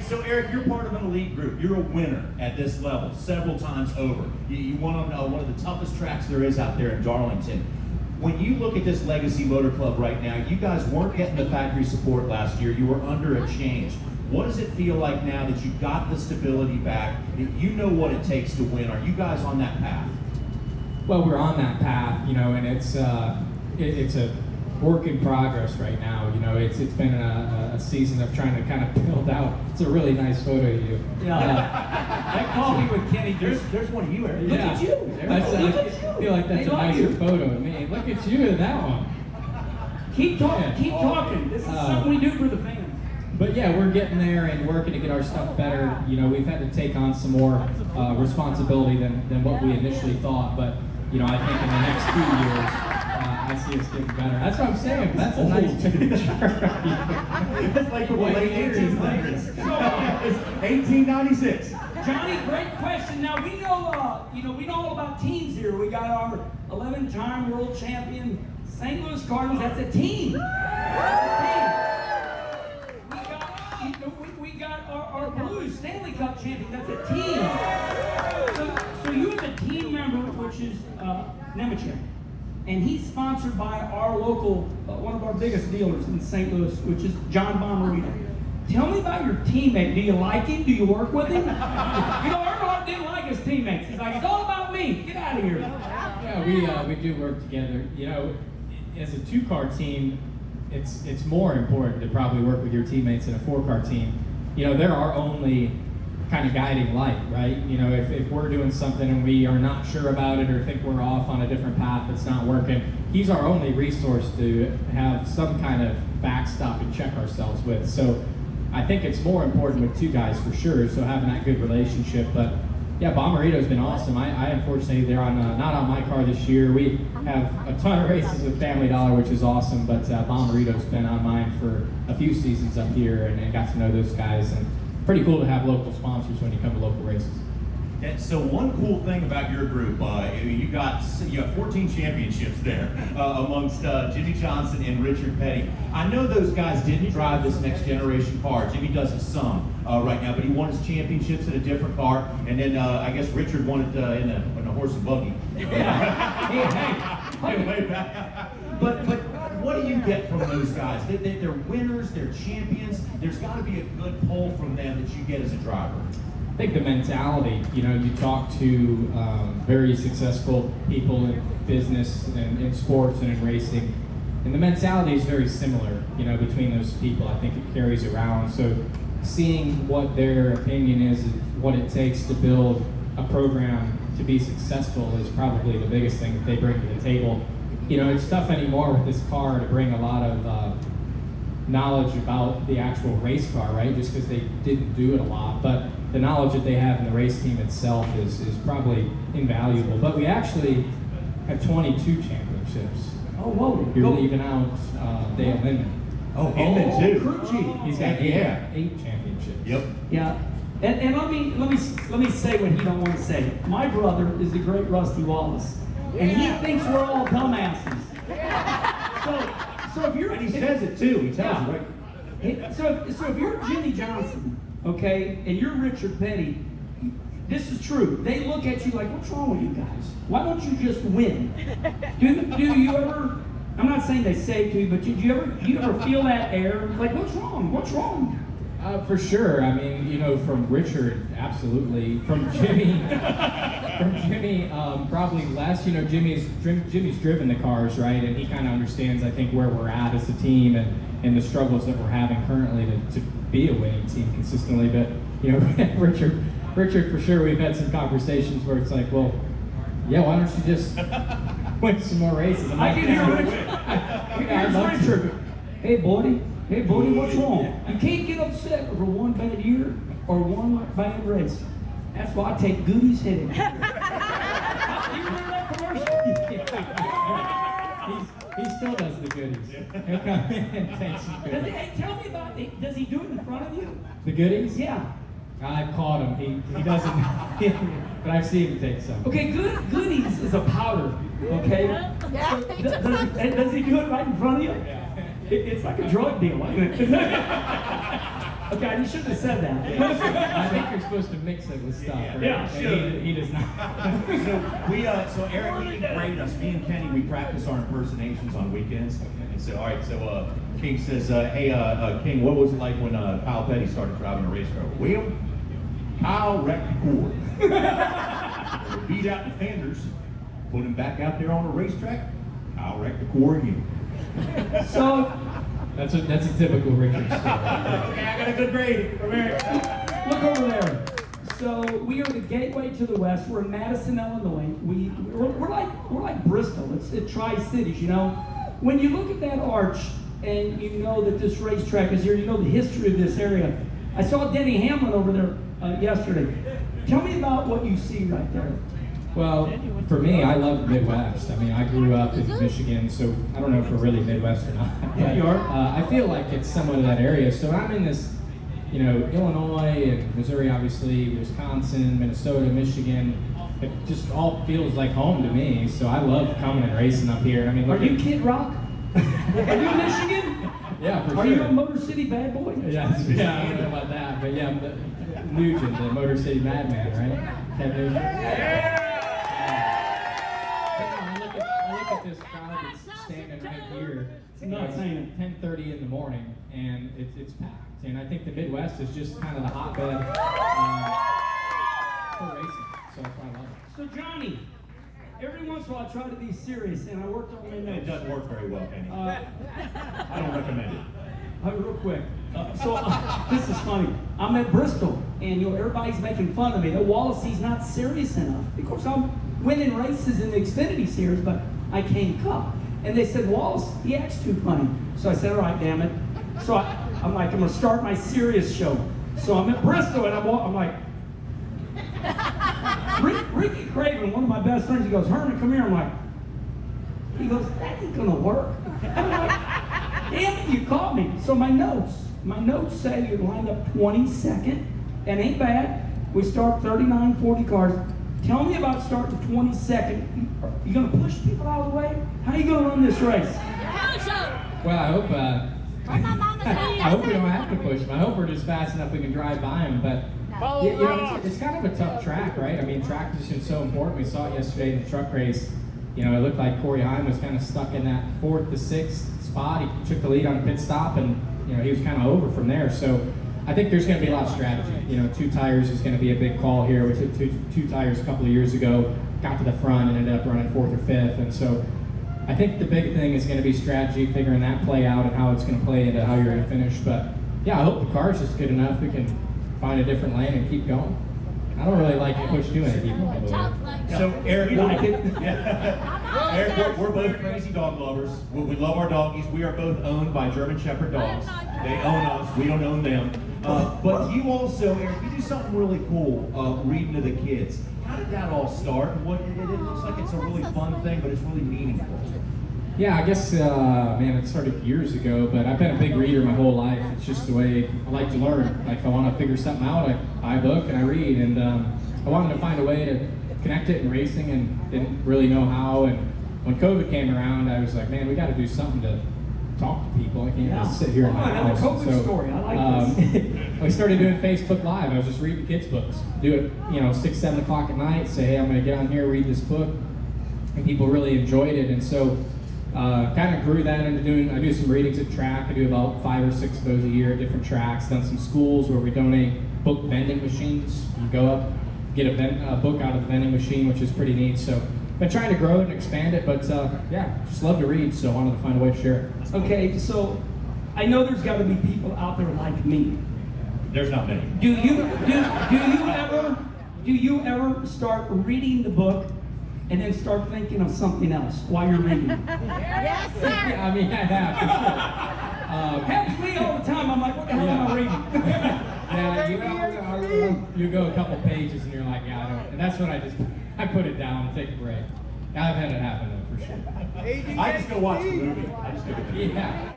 So Eric, you're part of an elite group. You're a winner at this level several times over. You won on one of the toughest tracks there is out there in Darlington. When you look at this Legacy Motor Club right now, you guys weren't getting the factory support last year. You were under a change. What does it feel like now that you got the stability back, that you know what it takes to win? Are you guys on that path? Well, we're on that path, and it's a work in progress right now. It's been a season of trying to kind of build out. It's a really nice photo of you. Yeah. That coffee with Kenny, there's one of you, Eric. Look at you. I feel like that's a nicer photo of me. Look at you in that one. Keep talking. This is something we do for the fans. But yeah, we're getting there and working to get our stuff better. We've had to take on some more responsibility than what we initially thought. But I think in the next 2 years, I see us getting better. That's what I'm saying. That's a nice picture. It's like from the late 1800s. 1896. Johnny, great question. Now we know all about teams here. We got our 11-time world champion St. Louis Cardinals. That's a team. That's a team. We got our Blues Stanley Cup champion. That's a team. So you have a team member, which is Nemechek. And he's sponsored by our local, one of our biggest dealers in St. Louis, which is John Bomarito. Tell me about your teammate. Do you like him? Do you work with him? Earnhardt didn't like his teammates. He's like, it's all about me. Get out of here. Yeah, we do work together. As a 2-car team, it's more important to probably work with your teammates than a 4-car team. They're our only kind of guiding light, right? If we're doing something and we are not sure about it or think we're off on a different path that's not working, he's our only resource to have some kind of backstop and check ourselves with. So I think it's more important with 2 guys for sure, so having that good relationship. But yeah, Bomarito's been awesome. I unfortunately, they're not on my car this year. We have a ton of races with Family Dollar, which is awesome, but Bomarito's been on mine for a few seasons up here and got to know those guys. And pretty cool to have local sponsors when you come to local races. And so one cool thing about your group, you have 14 championships there amongst Jimmy Johnson and Richard Petty. I know those guys didn't drive this next generation car. Jimmy doesn't some right now, but he won his championships in a different car. And then I guess Richard won it in a horse and buggy. Way back. But what do you get from those guys? They're winners, they're champions. There's got to be a good pull from them that you get as a driver. I think the mentality, you talk to very successful people in business and in sports and in racing, and the mentality is very similar, between those people. I think it carries around. So seeing what their opinion is, what it takes to build a program to be successful is probably the biggest thing that they bring to the table. It's tough anymore with this car to bring a lot of knowledge about the actual race car, right? Just because they didn't do it a lot. But the knowledge that they have in the race team itself is probably invaluable. But we actually have 22 championships. Oh, whoa. You're leaving out Dale Hinman. Oh, Hinman too. Crew chief. He's got eight championships. Yep. Yeah. And let me say what he don't want to say. My brother is the great Rusty Wallace. And he thinks we're all dumbasses. So if you're, and he says it too. He tells you, right? So if you're Jimmy Johnson, okay, and you're Richard Petty, this is true. They look at you like, what's wrong with you guys? Why don't you just win? Do you ever? I'm not saying they say it to you, but do you ever feel that air? Like, what's wrong? What's wrong? For sure. I mean, from Richard, absolutely. From Jimmy, probably less. Jimmy's driven the cars, right? And he kind of understands, I think, where we're at as a team and the struggles that we're having currently to be a winning team consistently. But, Richard, for sure, we've had some conversations where it's like, well, yeah, why don't you just win some more races? I can hear Richard. Hey, buddy, what's wrong? You can't get upset over one bad year or one bad race. That's why I take Goody's headache. You remember that commercial? He still does the goodies. He'll come in and take some goodies. Hey, tell me about it. Does he do it in front of you? The goodies? Yeah. I've caught him. He doesn't, but I've seen him take some. Okay, Goodies is a powder, okay? So, does he do it right in front of you? Yeah. It's like a drug deal, isn't it? Okay, I shouldn't have said that. I think you're supposed to mix it with stuff, right? Yeah, And sure. he does not. So Eric, he can grade us. Me and Kenny, we practice our impersonations on weekends. And so, all right, so King says, hey, King, what was it like when Kyle Petty started driving a race car? Well, Kyle wrecked the cord. Beat out the fenders, put him back out there on the racetrack. Kyle wrecked the cord again. So, That's a typical Richard story. Okay, I got a good grade from Eric. look over there. So we are the gateway to the West. We're in Madison, Illinois. We're like Bristol. It's Tri-Cities, you know. When you look at that arch and you know that this racetrack is here, you know the history of this area. I saw Denny Hamlin over there yesterday. Tell me about what you see right there. Well, for me, I love the Midwest. I mean, I grew up in Michigan, so I don't know if we're really Midwest or not. Yeah, you are. I feel like it's somewhat of that area. So I'm in this, you know, Illinois and Missouri, obviously, Wisconsin, Minnesota, Michigan. It just all feels like home to me. So I love coming and racing up here. I mean, Are you Kid Rock? Are you Michigan? Yeah, for sure. Are you a Motor City bad boy? Yeah, I don't know about that, but yeah, Nugent, the Motor City Madman, right? Ted Nugent. I look at this crowd that's standing right here. It's nuts, ain't it? 10:30 in the morning, and it's packed. And I think the Midwest is just kind of the hotbed for racing. So that's why I love it. So Johnny, every once in a while I try to be serious, and I worked on my notes. It doesn't work very well, Kenny. I don't recommend it. Real quick. This is funny. I'm at Bristol, and everybody's making fun of me. That Wallace, he's not serious enough. Of course, I'm winning races in the Xfinity Series, but I came Cup. And they said, Wallace, he acts too funny. So I said, all right, damn it. So I'm like, I'm going to start my serious show. So I'm at Bristol, and I'm like, Ricky Craven, one of my best friends, he goes, Herman, come here. I'm like, he goes, that ain't going to work. I'm like, damn it, you caught me. So my notes say you're lined up 22nd, and ain't bad. We start 39, 40 cars. Tell me about starting 22nd. You gonna push people out of the way? How are you gonna run this race? Well, I hope I hope we don't have to push them. I hope we're just fast enough we can drive by them. But you know, it's kind of a tough track, right? I mean, track position is so important. We saw it yesterday in the truck race. You know, it looked like Corey Heim was kind of stuck in that 4th to 6th spot. He took the lead on a pit stop, and you know he was kind of over from there. So I think there's going to be a lot of strategy. You know, 2 tires is going to be a big call here. We took two tires a couple of years ago, got to the front, and ended up running 4th or 5th. And so I think the big thing is going to be strategy, figuring that play out and how it's going to play into how you're going to finish. But yeah, I hope the car's just good enough we can find a different lane and keep going. I don't really like to push too many people, by the way. So Eric, You like it? Yeah. Eric, we're both crazy dog lovers. We love our doggies. We are both owned by German Shepherd dogs. They own us. We don't own them. But you also, Eric, you do something really cool, reading to the kids. How did that all start? It looks like it's a really fun thing, but it's really meaningful. Yeah, I guess, man, it started years ago, but I've been a big reader my whole life. It's just the way I like to learn. Like, if I want to figure something out, I buy a book and I read. And I wanted to find a way to connect it in racing and didn't really know how. And when COVID came around, I was like, man, we got to do something to talk to people. I can't just sit here in my another house. COVID story. I like this. I started doing Facebook Live. I was just reading kids' books. Do it, 6, 7 o'clock at night. Say, hey, I'm going to get on here, read this book. And people really enjoyed it. And so kind of grew that into I do some readings at track. I do about 5 or 6 of those a year at different tracks. Done some schools where we donate book vending machines. You go up, get a book out of the vending machine, which is pretty neat. So been trying to grow it and expand it, but yeah, just love to read, so I wanted to find a way to share it. Okay, so I know there's got to be people out there like me. There's not many. Do you ever start reading the book and then start thinking of something else while you're reading? Yes, sir. I mean, I have, for sure. Happens to me all the time. I'm like, what the hell am I reading? Yeah, you go a couple pages and you're like, yeah, I don't. And that's when I put it down and take a break. I've had it happen though, for sure. I just go watch the movie. Yeah.